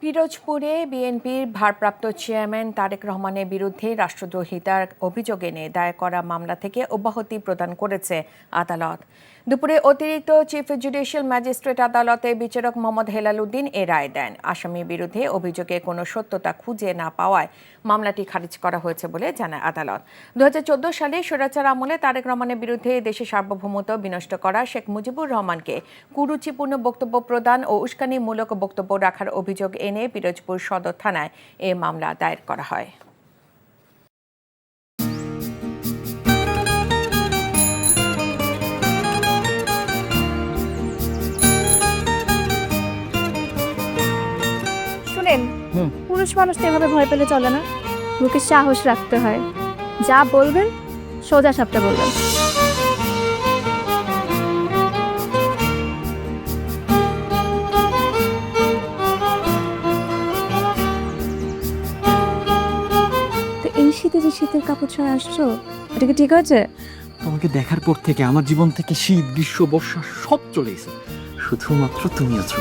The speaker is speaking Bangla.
পিরোজপুরে বিএনপির ভারপ্রাপ্ত চেয়ারম্যান তারেক রহমানের বিরুদ্ধে রাষ্ট্রদ্রোহিতার অভিযোগ এনে দায়ের করা মামলা থেকে অব্যাহতি প্রদান করেছে আদালত। দুপুরে অতিরিক্ত চিফ জুডিশিয়াল ম্যাজিস্ট্রেট আদালতে বিচারক মোহাম্মদ হেলাল উদ্দিন এ রায় দেন। আসামির বিরুদ্ধে অভিযোগে কোনো সত্যতা খুঁজে না পাওয়ায় মামলাটি খারিজ করা হয়েছে বলে জানায় আদালত। 2014 সালে স্বৈরাচার আমলে তারেক রহমানের বিরুদ্ধে দেশের সার্বভৌমত্ব বিনষ্ট করা শেখ মুজিবুর রহমানকে কুরুচিপূর্ণ বক্তব্য প্রদান ও উস্কানিমূলক বক্তব্য রাখার অভিযোগ এনে পিরোজপুর সদর থানায় এ মামলা দায়ের করা হয়। শুনেন, পুরুষ মানুষ তো এভাবে ভয় পেলে চলে না, মুখে সাহস রাখতে হয়। যা বলবেন সোজা সাপটা বলবেন। এই শীতে যে শীতের কাপড় ছাড়া আসছো, এটা কি ঠিক হয়েছে? তোমাকে দেখার পর থেকে আমার জীবন থেকে শীত, গ্রীষ্ম, বর্ষা সব চলে গেছে, শুধুমাত্র তুমি আছো।